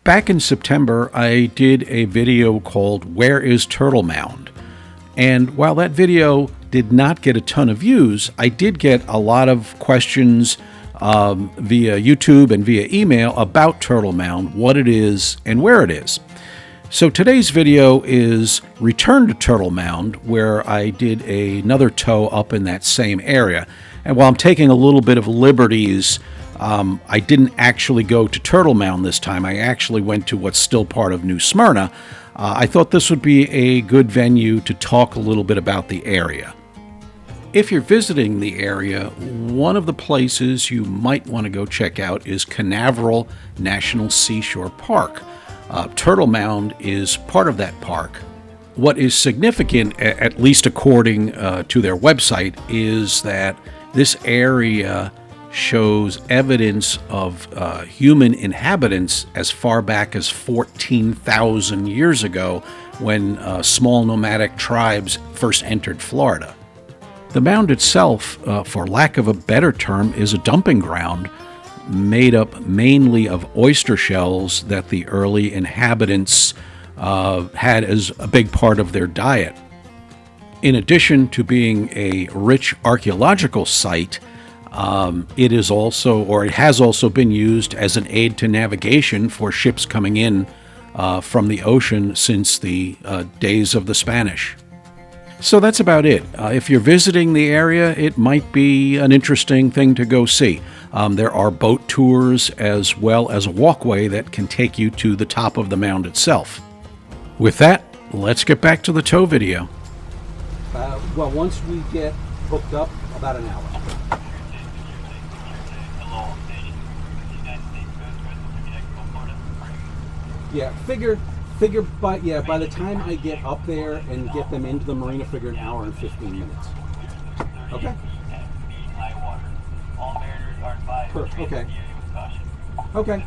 Back in September, I did a video called Where is Turtle Mound? And while that video did not get a ton of views, I did get a lot of questions via YouTube and via email about Turtle Mound, what it is and where it is. So today's video is Return to Turtle Mound, where I did another tow up in that same area. And while I'm taking a little bit of liberties, I didn't actually go to Turtle Mound this time. I actually went to what's still part of New Smyrna. I thought this would be a good venue to talk a little bit about the area. If you're visiting the area, one of the places you might want to go check out is Canaveral National Sea Shore Park. Turtle Mound is part of that park. What is significant, at least according to their website, is that this area shows evidence of human inhabitants as far back as 14,000 years ago when small nomadic tribes first entered Florida. The mound itself, for lack of a better term, is a dumping ground made up mainly of oyster shells that the early inhabitants had as a big part of their diet. In addition to being a rich archaeological site, it is also, or it has also been used as an aid to navigation for ships coming in from the ocean since the days of the Spanish. So that's about it. If you're visiting the area, it might be an interesting thing to go see. There are boat tours as well as a walkway that can take you to the top of the mound itself. With that, let's get back to the tow video. Well, once we get hooked up, about an hour. Yeah, figure by the time I get up there and get them into the marina, figure an hour and 15 minutes. Okay. Okay. Okay.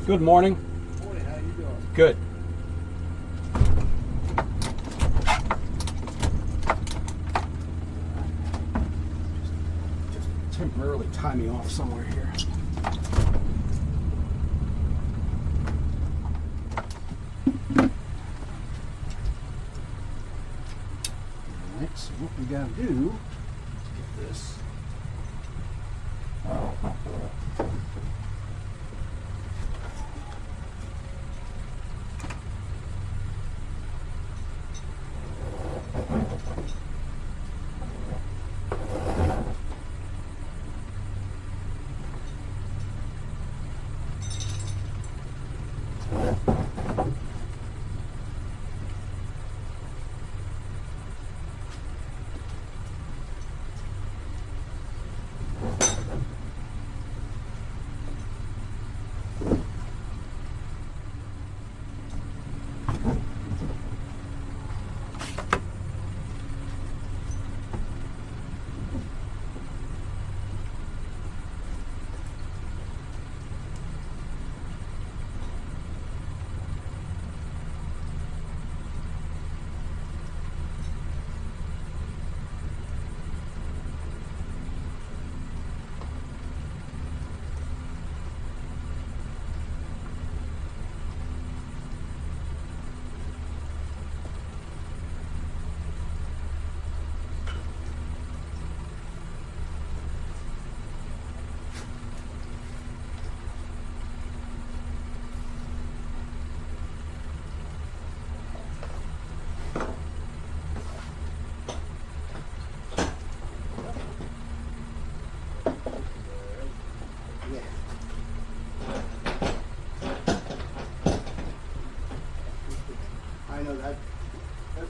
Good morning. Morning, how you doing? Good. Just temporarily tie me off somewhere here. Alright, so what we gotta do is get this.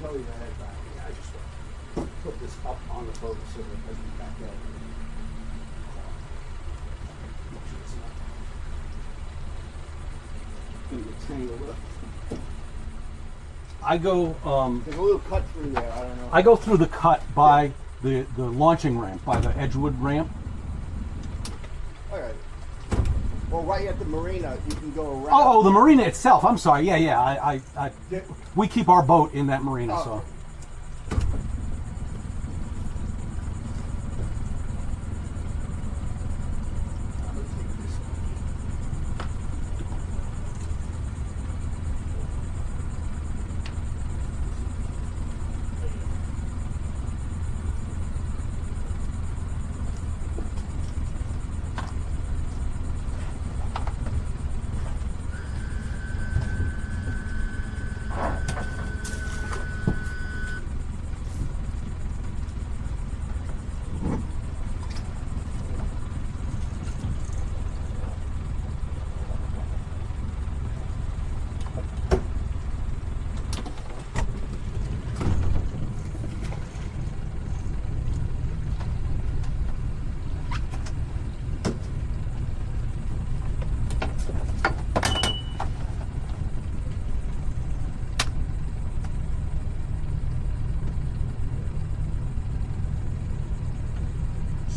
tell you that back. Yeah, I just put this up on the boat so that I can back out. Make sure it's not going to get tangled up. I go. There's a little cut through there. I don't know. I go through the cut by the launching ramp, by the Edgewood ramp. All right. Well, right at the marina, you can go around. Oh, the marina itself. I'm sorry. Yeah. We keep our boat in that marina, Oh. so.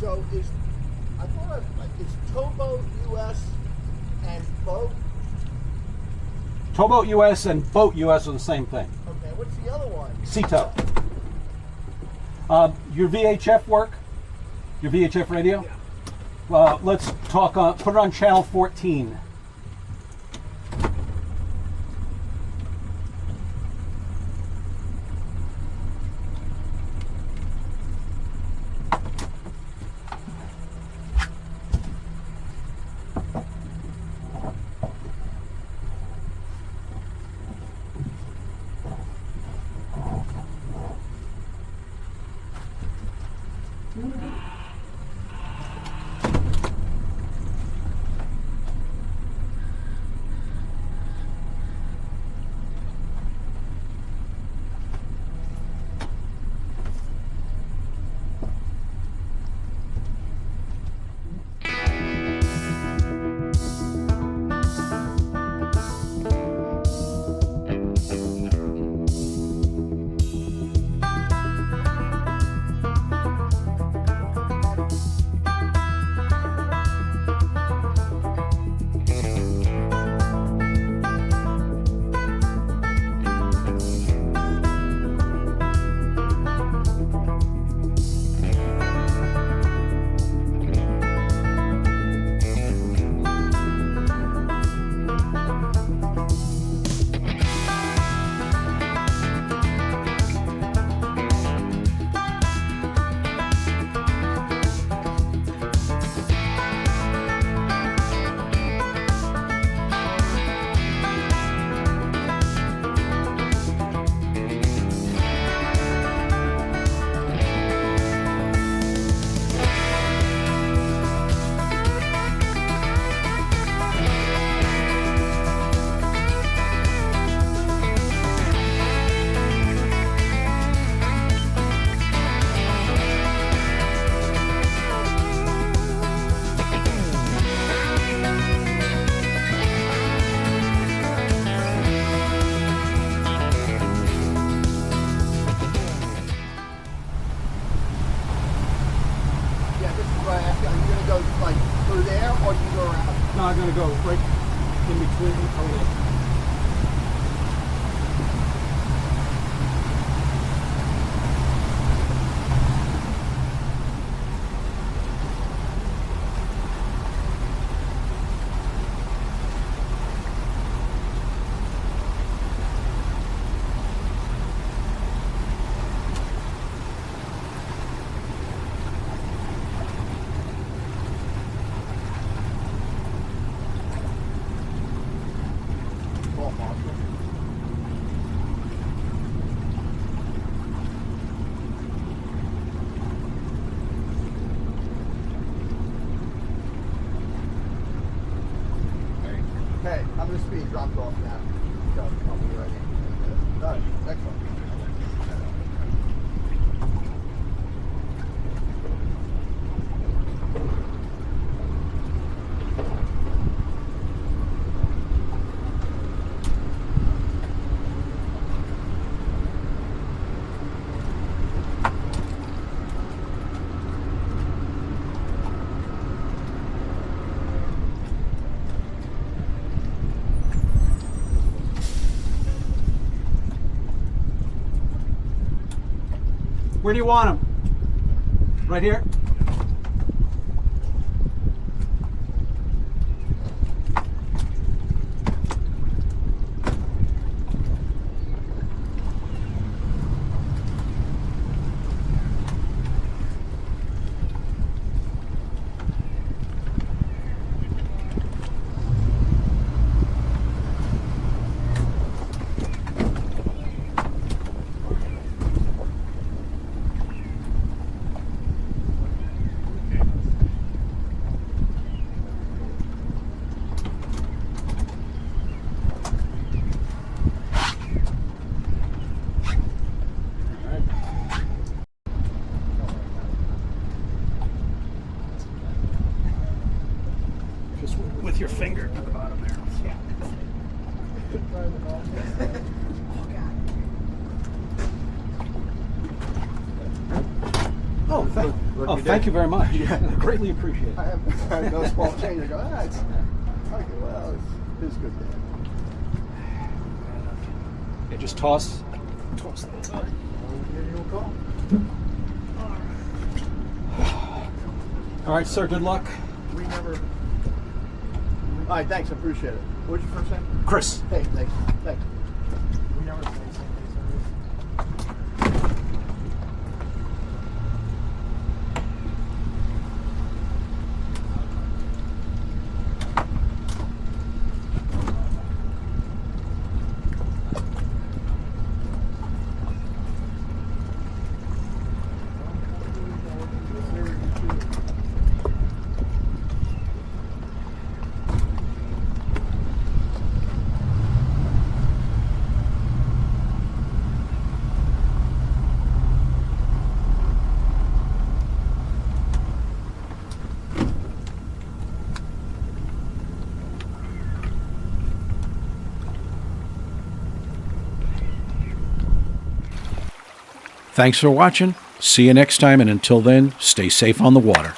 So I thought it's towboat US and boat. Towboat US and boat US are the same thing. Okay, what's the other one? Sea tow. Your VHF work? Your VHF radio? Yeah. Let's talk on, put it on channel 14. No, I'm going to go right in between. Oh, yeah. Okay, I'm going to speed dropped off now. So I'll be ready. Done. Excellent. Where do you want them? Right here? Just with your finger to the bottom there. Yeah. Oh, thank you very much. Yeah. Greatly appreciate it. I have no small change. I go, it's okay. Well, it's good. Yeah, just toss that. I'll give you a call. All right, sir. Good luck. We never. All right, thanks. I appreciate it. What's your first name? Chris. Hey, thanks. Thanks. We never say same day service. Thanks for watching. See you next time, and until then, stay safe on the water.